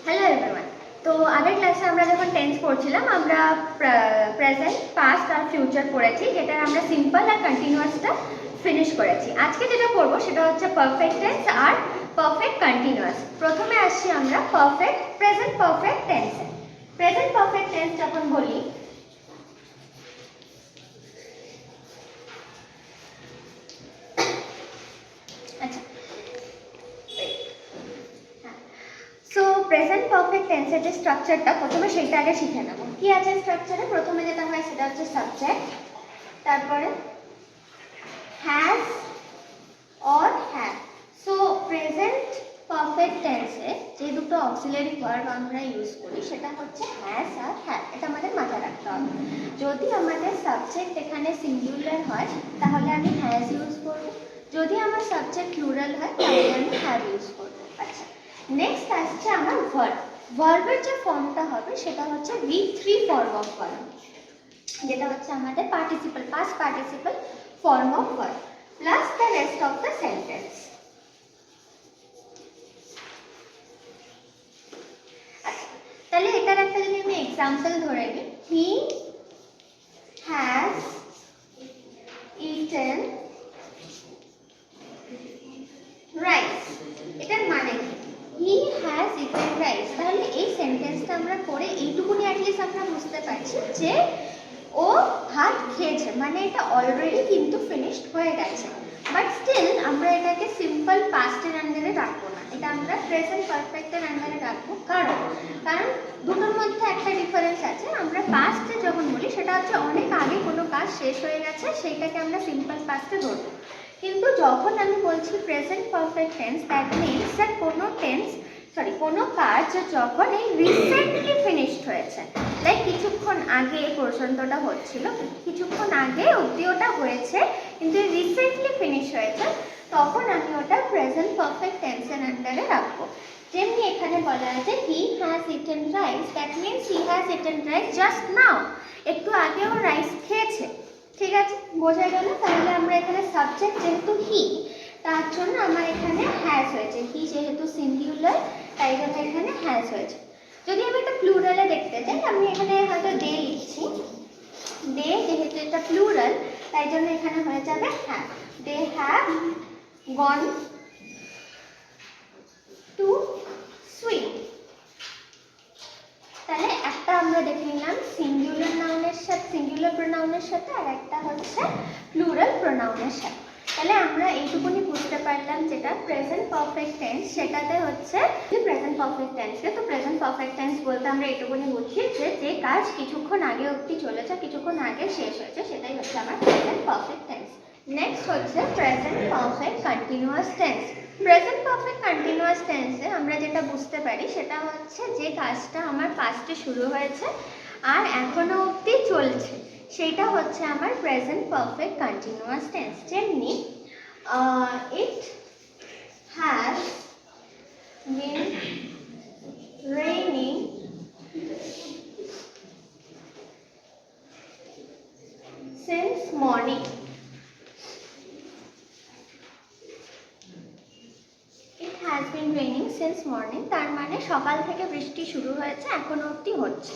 Hello everyone. তো আগের ক্লাসে আমরা যখন টেন্স পড়ছিলাম আমরা প্রেজেন্ট, পাস্ট আর ফিউচার পড়েছি, যেটা আমরা সিম্পল আর কন্টিনিউয়াসটা ফিনিশ করেছি। আজকে যেটা পড়বো সেটা হচ্ছে পারফেক্ট টেন্স আর পারফেক্ট কন্টিনিউয়াস। প্রথমে আসছি আমরা প্রেজেন্ট পারফেক্ট টেন্সে। প্রেজেন্ট পারফেক্ট টেন্স যখন বলি, আচ্ছা সো প্রেজেন্ট পারফেক্ট টেন্সের যে স্ট্রাকচারটা প্রথমে সেইটা আগে শিখে নেব। কি আছে স্ট্রাকচারে? প্রথমে যেটা হয় সেটা হচ্ছে সাবজেক্ট, তারপরে has or have. So present perfect টেন্সে যে দুটো অক্সিলারি ভার্ব আমরা ইউজ করি সেটা হচ্ছে হ্যাজ আর হ্যাভ। এটা আমাদের মাথায় রাখতে হবে। যদি আমাদের সাবজেক্ট এখানে সিঙ্গুলার হয় তাহলে আমি হ্যাজ ইউজ করব, যদি আমার সাবজেক্ট প্লুরাল হয় তাহলে আমি হ্যাভ ইউজ করব। আচ্ছা, নেক্সট আসছে আমার ভার্ব। ভার্বের যে ফর্মটা হবে সেটা হচ্ছে V3 ফর্ম অফ ভার্ব, যেটা হচ্ছে আমাদের participle, past participle form of verb plus the rest of the sentence. আচ্ছা, তাহলে এটার একটা যদি আমি এক্সাম্পল ধরে নিই, হি হ্যাজ ইটেন রাইস। এটার মানে কি? He has eaten rice. তাহলে এই সেন্টেন্সটা আমরা পড়ে এইটুকুনি অ্যাটলিস্ট আমরা বুঝতে পারছি যে ও ভাত খেয়েছে, মানে এটা অলরেডি কিন্তু ফিনিশড হয়ে গেছে। বাট স্টিল আমরা এটাকে সিম্পল পাস্টের আন্ডারে রাখবো না, এটা আমরা প্রেজেন্ট পারফেক্টের আন্ডারে রাখবো। কারণ দুটোর মধ্যে একটা ডিফারেন্স আছে। আমরা পাস্টে যখন বলি সেটা হচ্ছে অনেক আগে কোনো কাজ শেষ হয়ে গেছে, সেইটাকে আমরা সিম্পল পাস্টে ধরবো। কিন্তু যখন আমি বলছি present perfect tense, that means that কোনো কাজ যখন এই রিসেন্টলি ফিনিশড হয়েছে, লাইক কিছুক্ষণ আগে পর্যন্তটা হচ্ছিল, কিছুক্ষণ আগে অবধি ওটা হয়েছে কিন্তু রিসেন্টলি ফিনিশ হয়েছে, তখন আমি ওটা প্রেজেন্ট পারফেক্ট টেন্সের আন্ডারে রাখবো। যেমনি এখানে বলা আছে he has eaten rice, that means he has eaten rice just now, একটু আগে ও রাইস খেয়েছে। ঠিক আছে, বোঝা গেল? তাহলে আমরা এখানে সাবজেক্ট যেহেতু হি, তার জন্য আমার এখানে হ্যাজ হয়েছে। হি যেহেতু সিঙ্গুলার তাই জন্য এখানে হ্যাজ হয়েছে। যদি আমি এটা প্লুরালে দেখতে চাই, আমি এখানে হয়তো দে লিখছি, দে যেহেতু এটা প্লুরাল তাই জন্য এখানে হয়ে যাবে have. They have gone to swim. তাহলে একটা আমরা দেখে নিলাম সিঙ্গুলার নাউনের সাথে, সিঙ্গুলার প্রোনাউনের সাথে, আর একটা হচ্ছে প্লুরাল প্রোনাউনের সাথে। তাহলে আমরা এইটুকুনি বুঝতে পারলাম যেটা প্রেজেন্ট পারফেক্ট টেন্স, সেটাতে হচ্ছে প্রেজেন্ট পারফেক্ট টেন্সকে। তো প্রেজেন্ট পারফেক্ট টেন্স বলতে আমরা এইটুকুনি বুঝি যে কাজ কিছুক্ষণ আগে অবধি চলেছে, কিছুক্ষণ আগে শেষ হয়েছে, সেটাই হচ্ছে আমার প্রেজেন্ট পারফেক্ট টেন্স। নেক্সট হচ্ছে present perfect continuous tense. Present perfect continuous টেন্সে আমরা যেটা বুঝতে পারি সেটা হচ্ছে যে কাজটা আমার পাস্টে শুরু হয়েছে আর এখনো অবধি চলছে, সেটা হচ্ছে আমার প্রেজেন্ট পারফেক্ট কন্টিনিউয়াস টেন্স। যেমনি it has been raining since morning. Has been raining since morning, তার মানে সকাল থেকে বৃষ্টি শুরু হয়েছে, এখনো অবধি হচ্ছে।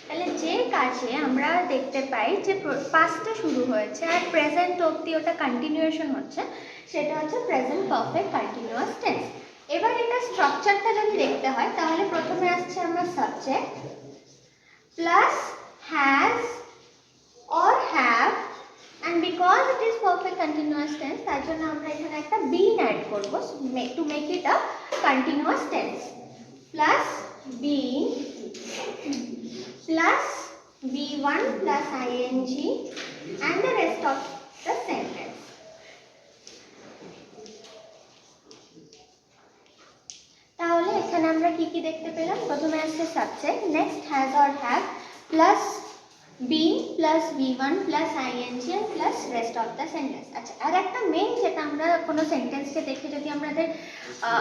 তাহলে যে কাজে আমরা দেখতে পাই যে পাস্টে শুরু হয়েছে আর প্রেজেন্ট অবধি ওটা কন্টিনিউয়েশন হচ্ছে, সেটা হচ্ছে প্রেজেন্ট পারফেক্ট কন্টিনিউয়াস টেন্স। এবার এটা স্ট্রাকচারটা যদি দেখতে হয় তাহলে প্রথমে আসছে আমরা subject plus has or have, and because it is perfect continuous tense তার জন্য আমরা এখানে একটা been অ্যাড করব to make it a continuous tense, plus been plus v1 plus ing and the rest of the sentence. তাহলে এখানে আমরা কি কি দেখতে পেলাম? প্রথমে আসছে subject, next has or have, plus been plus v1 plus ing plus rest of the sentence. আচ্ছা, আর একটা মেইন যেটা আমরা কোনো সেন্টেন্সকে দেখে যদি আমাদের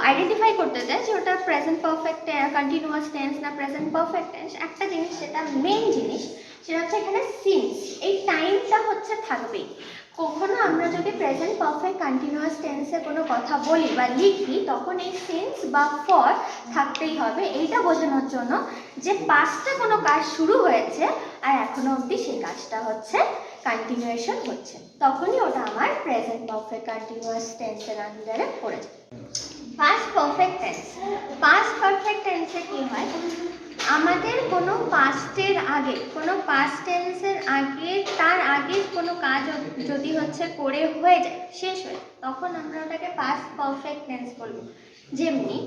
আইডেন্টিফাই করতে চাই যে ওটা প্রেজেন্ট পারফেক্ট কন্টিনিউয়াস টেন্স না প্রেজেন্ট পারফেক্ট টেন্স, একটা জিনিস যেটা মেইন জিনিস সেটা হচ্ছে এখানে সিন্স। এই টাইমটা হচ্ছে থাকবেই, কখনো আমরা যদি প্রেজেন্ট পারফেক্ট কন্টিনিউয়াস টেন্সে কোনো কথা বলি বা লিখি তখন এই সিন্স বা ফর থাকতেই হবে, এইটা বোঝানোর জন্য যে পাস্টে কোনো কাজ শুরু হয়েছে আর এখনো অবধি সেই কাজটা হচ্ছে কন্টিনিউয়েশন হচ্ছে, তখনই ওটা আমার প্রেজেন্ট পারফেক্ট কন্টিনিউয়াস টেন্সের আন্ডারে পড়ে যায়। Past perfect tense, past perfect টেন্সে কি হয়, আমাদের কোনো পাস্টের আগে, কোনো পাস্ট টেন্সের আগে, তার আগে কোনো কাজ যদি হচ্ছে করে হয়ে যায়, শেষ হয়ে, তখন আমরা ওটাকে পাস্ট পারফেক্ট টেন্স বলবো। যেমনি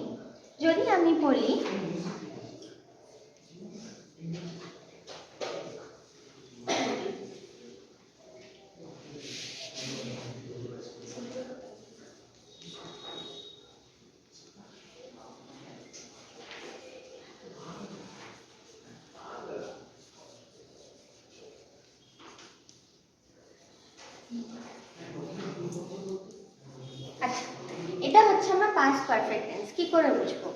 যদি আমি বলি আচ্ছা, এটা হচ্ছে আমার পাস্ট পারফেক্ট টেন্স। কি করে বুঝবো?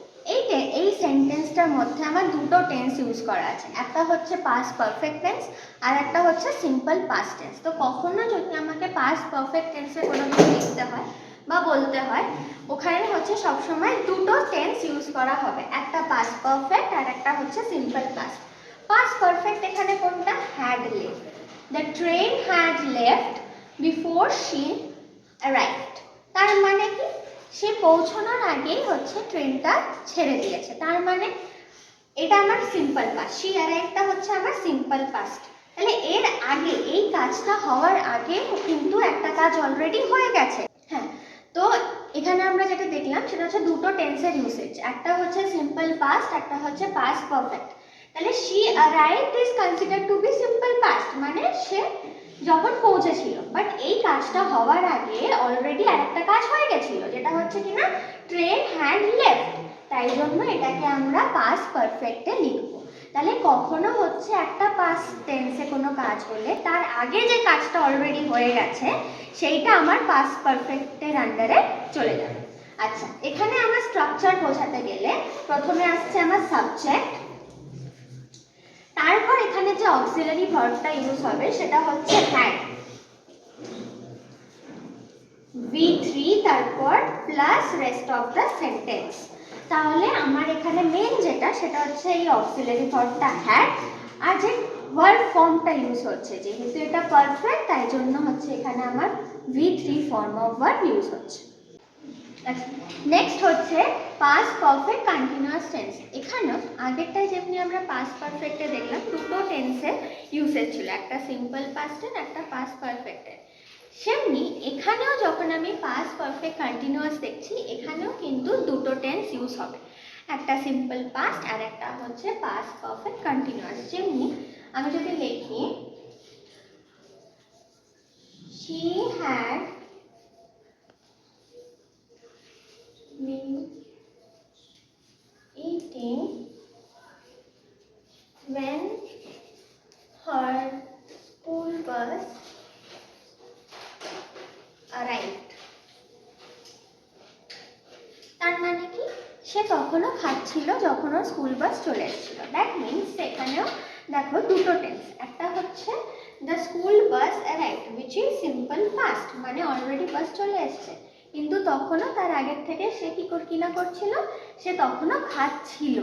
এই সেন্টেন্সটার মধ্যে আমার দুটো টেন্স ইউজ করা আছে, একটা হচ্ছে পাস্ট পারফেক্ট টেন্স আর একটা হচ্ছে সিম্পল পাস্ট টেন্স। তো কখনো যদি আমাকে পাস্ট পারফেক্ট টেন্সে কোনো কিছু লিখতে হয় বা বলতে হয়, ওখানে হচ্ছে সবসময় দুটো টেন্স ইউজ করা হবে, একটা পাস্ট পারফেক্ট আর একটা হচ্ছে সিম্পল পাস্ট। পাস্ট পারফেক্ট এখানে কোনটা? Had left, the train had left before she arrived. তার মানে কি? সে পৌঁছানোর আগেই হচ্ছে ট্রেনটা ছেড়ে দিয়েছে, তার মানে এটা আমার সিম্পল পাস্ট। শি অ্যারাইভডটা হচ্ছে আমার সিম্পল পাস্ট। তাহলে এর আগে, এই কাজটা হওয়ার আগে কিন্তু একটা কাজ অলরেডি হয়ে গেছে। হ্যাঁ, তো এখানে আমরা যেটা দেখলাম সেটা হচ্ছে দুটো টেন্সের ইউসেজ, একটা হচ্ছে সিম্পল পাস্ট, একটা হচ্ছে পাস্ট পারফেক্ট। তাহলে she arrived is considered to be simple past, মানে সে যখন পৌঁছেছিল, বাট এই কাজটা হওয়ার আগে অলরেডি আরেকটা কাজ হয়ে গেছিল, যেটা হচ্ছে কিনা ট্রেন হ্যাড লেফট, তাই জন্য এটাকে আমরা পাস্ট পারফেক্টে লিখব। তাহলে কখনো হচ্ছে একটা পাস্ট টেন্সে কোনো কাজ হলে তার আগে যে কাজটা অলরেডি হয়ে গেছে সেইটা আমার পাস্ট পারফেক্টের আন্ডারে চলে যাবে। আচ্ছা, এখানে আমরা স্ট্রাকচার বোঝাতে গেলে প্রথমে আসছে আমার সাবজেক্ট, তারপর এখানে যে অক্সিলারি ভার্বটা ইউজ হবে সেটা হচ্ছে হ্যাড, V3, তারপর plus rest of the sentence. তাহলে আমার এখানে মেন যেটা সেটা হচ্ছে এই অক্সিলারি ভার্বটা হ্যাড, আর যে ভার্ব ফর্মটা ইউজ হচ্ছে, যেহেতু এটা পারফেক্ট তাই জন্য হচ্ছে এখানে আমার V3 form of verb use হচ্ছে। আচ্ছা, নেক্সট হচ্ছে পাস্ট পারফেক্ট কন্টিনিউয়াস টেন্স। এখানেও আগেরটাই যেমনি আমরা পাস্ট পারফেক্টে দেখলাম দুটো টেন্সের ইউসেজ ছিল, একটা সিম্পল পাস্টের, একটা পাস্ট পারফেক্টের। সেমনি এখানেও যখন আমি পাস্ট পারফেক্ট কন্টিনিউয়াস দেখছি, এখানেও কিন্তু দুটো টেন্স ইউজ হবে, একটা সিম্পল পাস্ট আর একটা হচ্ছে পাস্ট পারফেক্ট কন্টিনিউয়াস। যেমনি আমি যদি লিখি she had been eating when her school bus arrived. তার মানে কি? সে তখনও খাচ্ছিল যখন ওর স্কুল বাস চলে এসেছিল। দ্যাট মিনস এখানেও দেখো দুটো টেন্স, একটা হচ্ছে the school bus arrived which is simple past, মানে অলরেডি বাস চলে এসেছে, কিন্তু তখনও তার আগের থেকে সে কিনা করছিল, সে তখনও খাচ্ছিল।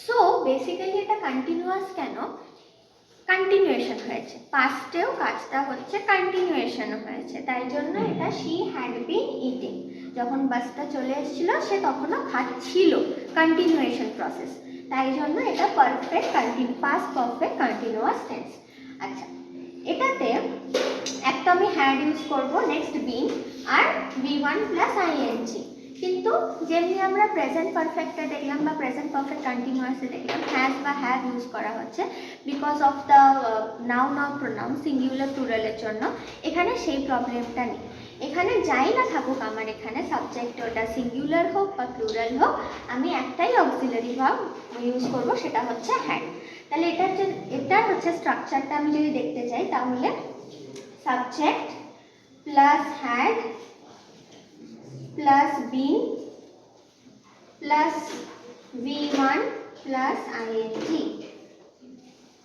সো বেসিক্যালি এটা কন্টিনিউয়াস কেন? কন্টিনিউয়েশন হয়েছে, পাস্টেও কাজটা হচ্ছে কন্টিনিউয়েশন হয়েছে, তাই জন্য এটা শি হ্যাড বিন ইটিং, যখন বাসটা চলে এসেছিল সে তখনও খাচ্ছিল, কন্টিনিউয়েশন প্রসেস, তাই জন্য এটা perfect past perfect continuous tense. আচ্ছা, এটাতে একটা আমি হ্যাড ইউজ করবো, নেক্সট বিন আর V1 প্লাস আইএনজি। কিন্তু যেমনি আমরা প্রেজেন্ট পারফেক্টে দেখলাম বা প্রেজেন্ট পারফেক্ট কন্টিনিউয়াসে দেখলাম হ্যাজ বা হ্যাভ ইউজ করা হচ্ছে because of the noun or pronoun singular প্লুরালের জন্য, এখানে সেই প্রবলেমটা নেই। এখানে যাই না থাকুক আমার এখানে সাবজেক্ট, ওটা সিঙ্গুলার হোক বা প্লুরাল হোক, আমি একটাই অক্সিলারি ভার্ব ইউজ করব, সেটা হচ্ছে হ্যাড। তাহলে এটার হচ্ছে স্ট্রাকচারটা আমি যদি দেখতে চাই, তাহলে subject plus had plus been plus V1 plus ING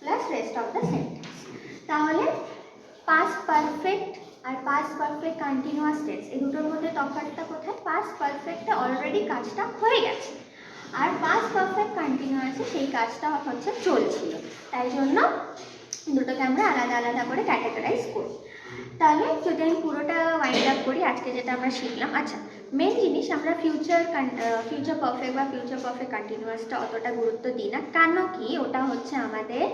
plus rest of the sentence. তাহলে পাস্ট পারফেক্ট আর পাস্ট পারফেক্ট কন্টিনিউয়াস টেন্স এই দুটোর মধ্যে তফাৎটা কোথায়? পাস্ট পারফেক্টে অলরেডি কাজটা হয়ে গেছে, আর পাস্ট পারফেক্ট কন্টিনিউয়াসে সেই কাজটা হচ্ছে চলছিল, তাই জন্য দুটোকে আমরা আলাদা আলাদা করে ক্যাটাগরাইজ করি। তাহলে যদি আমি পুরোটা ওয়াইন্ড আপ করি আজকে যেটা আমরা শিখলাম। আচ্ছা, মেন জিনিস আমরা ফিউচার পারফেক্ট বা ফিউচার পারফেক্ট কন্টিনিউয়াসটা অতটা গুরুত্ব দিই না, কেন কি ওটা হচ্ছে আমাদের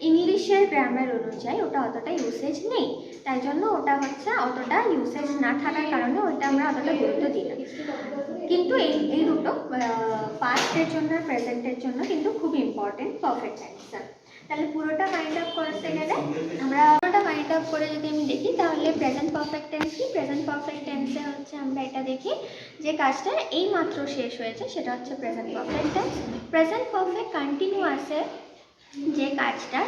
ইংলিশের গ্রামার অনুযায়ী ওটা অতটা ইউসেজ নেই, তাই জন্য ওটা হচ্ছে অতটা ইউসেজ না থাকার কারণে ওইটা আমরা অতটা গুরুত্ব দিই না। কিন্তু এই দুটো পাস্টের জন্য প্রেজেন্টের জন্য কিন্তু খুব ইম্পর্টেন্ট পারফেক্ট টেন্স। তাহলে পুরোটা মাইন্ড আপ করতে গেলে আমরা পুরোটা মাইন্ড আপ করে যদি আমি দেখি তাহলে প্রেজেন্ট পারফেক্ট টেন্স কি? প্রেজেন্ট পারফেক্ট টেন্সে হচ্ছে আমরা এটা দেখি যে কাজটা এই মাত্র শেষ হয়েছে সেটা হচ্ছে present perfect tense. Present perfect কন্টিনিউয়াসে যে কাজটা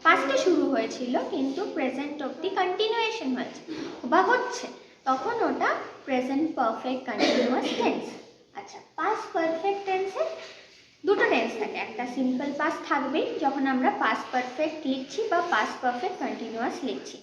পাস্টে শুরু হয়েছিল কিন্তু প্রেজেন্ট অবধি কন্টিনিউয়েশন হয়েছে বা হচ্ছে, তখন ওটা প্রেজেন্ট পারফেক্ট কন্টিনিউয়াস টেন্স। আচ্ছা, পাস্ট পারফেক্ট টেন্সে দুটো টেন্স থাকে, একটা সিম্পল পাস্ট থাকবেই যখন আমরা পাস্ট পারফেক্ট লিখছি বা পাস্ট পারফেক্ট কন্টিনিউয়াস লিখছি,